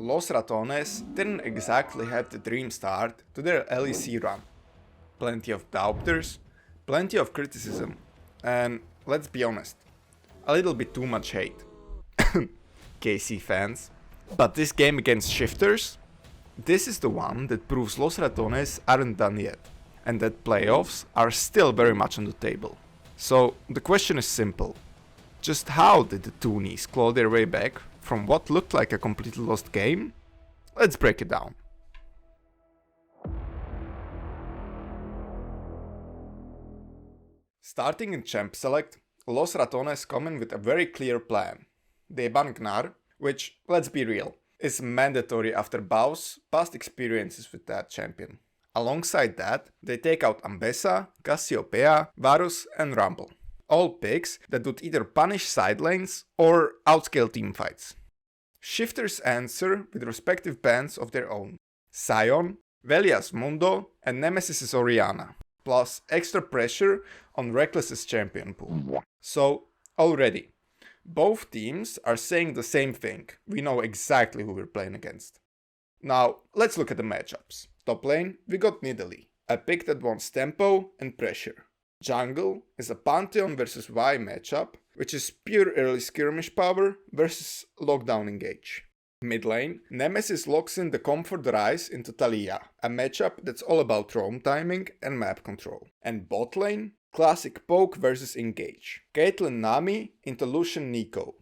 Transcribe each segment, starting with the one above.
Los Ratones didn't exactly have the dream start to their LEC run. Plenty of doubters, plenty of criticism, and let's be honest, a little bit too much hate. KC fans. But this game against Shifters, this is the one that proves Los Ratones aren't done yet, and that playoffs are still very much on the table. So the question is simple. Just how did the Toonies claw their way back from what looked like a completely lost game? Let's break it down. Starting in Champ Select, Los Ratones come in with a very clear plan. They ban Gnar, which, let's be real, is mandatory after Bao's past experiences with that champion. Alongside that, they take out Ambessa, Cassiopeia, Varus and Rumble. All picks that would either punish side lanes or outscale teamfights. Shifters answer with respective bans of their own. Sion, Velia's Mundo and Nemesis's Orianna, plus extra pressure on Reckless's champion pool. So, already, both teams are saying the same thing. We know exactly who we're playing against. Now, let's look at the matchups. Top lane, we got Nidalee, a pick that wants tempo and pressure. Jungle is a Pantheon vs Vi matchup, which is pure early skirmish power versus lockdown engage. Mid lane, Nemesis locks in the Comfort Rise into Taliyah, a matchup that's all about roam timing and map control. And bot lane, classic poke versus engage. Caitlyn Nami into Lucian Neeko.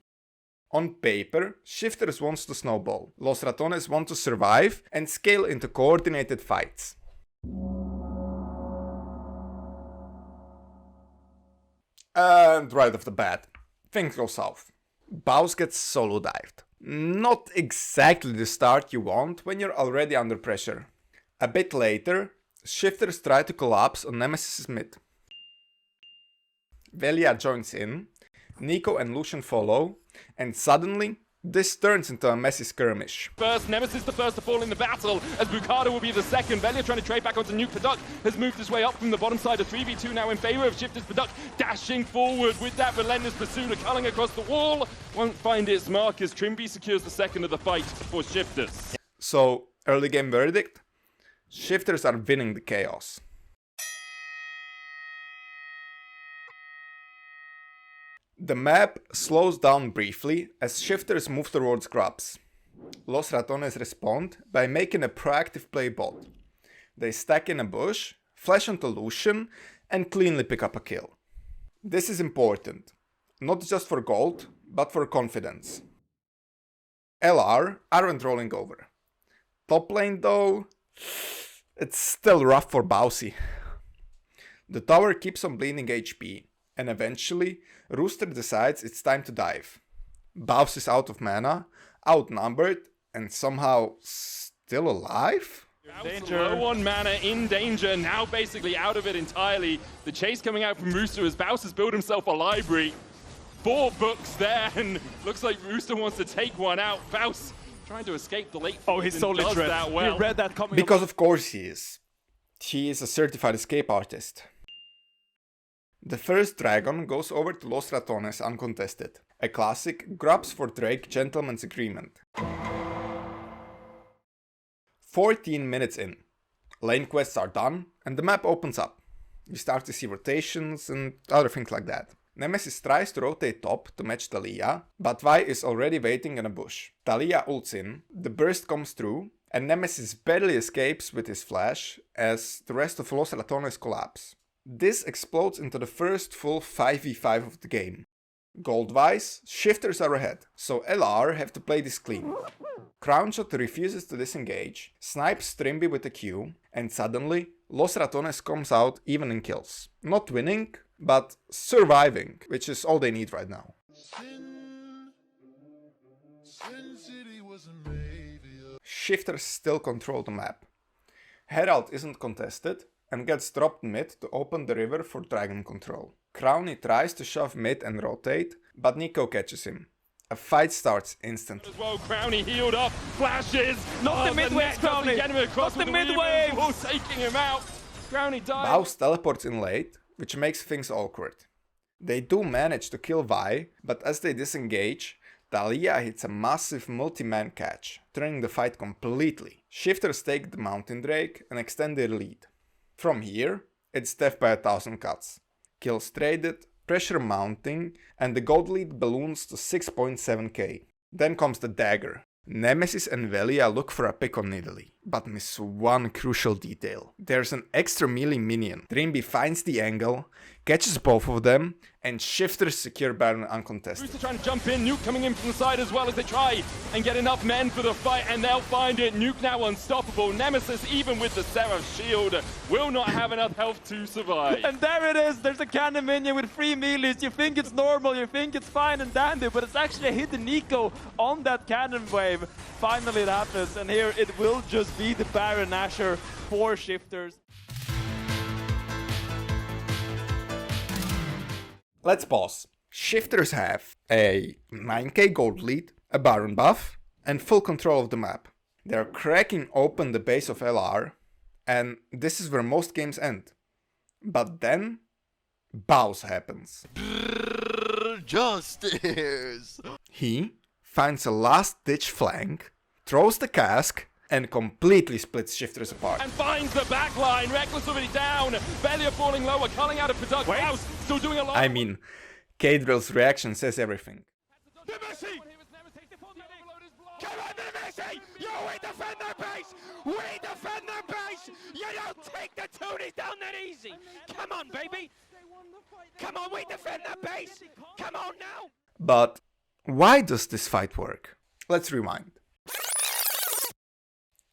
On paper, Shifters wants to snowball, Los Ratones want to survive and scale into coordinated fights. And right off the bat, things go south. Baus gets solo dived. Not exactly the start you want when you're already under pressure. A bit later, Shifters try to collapse on Nemesis' mid. Velia joins in, Neeko and Lucian follow, and suddenly, this turns into a messy skirmish. First, Nemesis the first to fall in the battle, as Bukado will be the second. Velia trying to trade back onto Nuke Paduk, has moved his way up from the bottom side. A 3v2 now in favor of Shifters. Paduk dashing forward with that relentless pursuit, culling across the wall. Won't find its mark as Trimby secures the second of the fight for Shifters. So, early game verdict? Shifters are winning the chaos. The map slows down briefly as Shifters move towards Grubs. Los Ratones respond by making a proactive play bot. They stack in a bush, flash onto Lucian, and cleanly pick up a kill. This is important, not just for gold, but for confidence. LR aren't rolling over. Top lane though, it's still rough for Bowsy. The tower keeps on bleeding HP. And eventually, Rooster decides it's time to dive. Baus is out of mana, outnumbered, and somehow still alive? Low on mana, in danger, now basically out of it entirely. The chase coming out from Rooster as Baus has built himself a library. 4 books there, and looks like Rooster wants to take one out. Baus trying to escape the late. Oh, he's so literate. That well. He read that coming. Because of course he is. He is a certified escape artist. The first dragon goes over to Los Ratones uncontested. A classic Grubs for Drake gentleman's agreement. 14 minutes in. Lane quests are done and the map opens up. We start to see rotations and other things like that. Nemesis tries to rotate top to match Taliyah, but Vi is already waiting in a bush. Taliyah ults in, the burst comes through, and Nemesis barely escapes with his flash as the rest of Los Ratones collapse. This explodes into the first full 5v5 of the game. Gold-wise, Shifters are ahead, so LR have to play this clean. Crownshot refuses to disengage, snipes Trimby with a Q, and suddenly, Los Ratones comes out even in kills. Not winning, but surviving, which is all they need right now. Shifters still control the map. Herald isn't contested, and gets dropped mid to open the river for dragon control. Crowny tries to shove mid and rotate, but Neeko catches him. A fight starts instantly. As well, Crowny healed up, flashes, not the mid-wave, Crowny! Get him across not the mid-wave! Taking him out. Crowny dies. Baus teleports in late, which makes things awkward. They do manage to kill Vi, but as they disengage, Thalia hits a massive multi-man catch, turning the fight completely. Shifters take the Mountain Drake and extend their lead. From here, it's death by 1,000 cuts. Kills traded, pressure mounting, and the gold lead balloons to 6.7k. Then comes the dagger. Nemesis and Velia look for a pick on Nidalee, but miss one crucial detail. There's an extra melee minion. Dreamby finds the angle, catches both of them, and Shifters secure Baron uncontested. Booster trying to jump in, Nuke coming in from the side as well as they try and get enough men for the fight, and they'll find it. Nuke now unstoppable. Nemesis, even with the Seraph shield, will not have enough health to survive. And there it is, there's a cannon minion with 3 melees. You think it's normal, you think it's fine and dandy, but it's actually a hidden eco on that cannon wave. Finally it happens, and here it will just be the Baron Asher for Shifters. Let's pause. Shifters have a 9k gold lead, a Baron buff, and full control of the map. They're cracking open the base of LR, and this is where most games end. But then, Baus happens. Justice! He finds a last-ditch flank, throws the cask, and completely splits Shifters apart. And finds the backline. Reckless already down. Velia falling lower, culling out of Product. Baus still doing a lot. I mean, Kadrill's reaction says everything. The Messi! Come on, the Messi! Yo, we defend their base! We defend their base! You don't take the toonies down that easy! Come on, baby! Come on, we defend their base! Come on now! But why does this fight work? Let's rewind.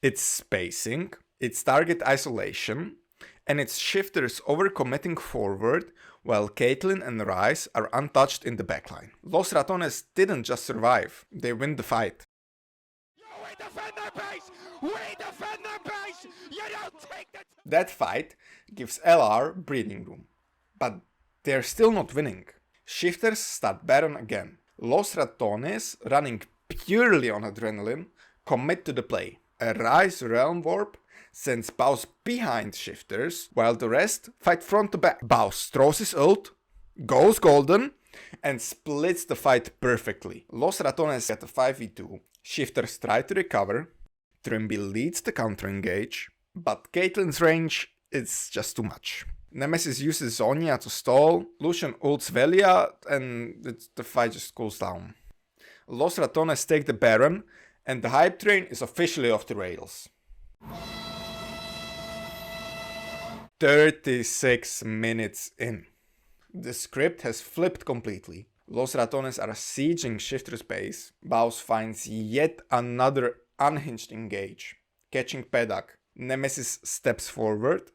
It's spacing, it's target isolation, and it's Shifters overcommitting forward while Caitlyn and Ryze are untouched in the backline. Los Ratones didn't just survive, they win the fight. Yo, we defend their base! We defend their base! You don't take the... That fight gives LR breathing room, but they're still not winning. Shifters start Baron again. Los Ratones, running purely on adrenaline, commit to the play. A Ryze Realm Warp sends Baus behind Shifters, while the rest fight front to back. Baus throws his ult, goes golden, and splits the fight perfectly. Los Ratones get a 5v2. Shifters try to recover. Dreamby leads the counter engage, but Caitlyn's range is just too much. Nemesis uses Zhonya to stall, Lucian ults Velia, and the fight just cools down. Los Ratones take the Baron, and the hype train is officially off the rails. 36 minutes in. The script has flipped completely. Los Ratones are sieging Shifter's base. Baus finds yet another unhinged engage, catching Pedak. Nemesis steps forward.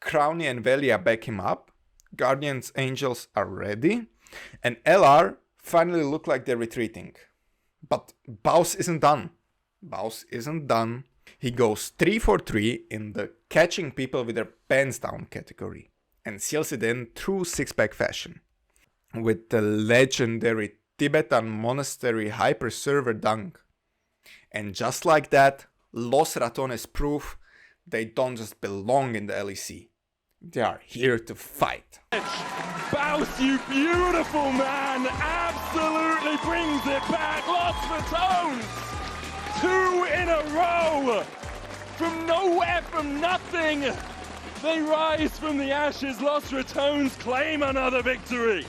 Crowny and Velia back him up. Guardian's Angels are ready. And LR finally look like they're retreating. But Baus isn't done. Baus isn't done. He goes 3 for 3 in the catching people with their pants down category and seals it in through 6-pack fashion. With the legendary Tibetan monastery hyper server dunk. And just like that, Los Ratones prove they don't just belong in the LEC. They are here to fight. Baus, you beautiful man, absolutely brings it back. Los Ratones, 2 in a row. From nowhere, from nothing, they rise from the ashes. Los Ratones claim another victory.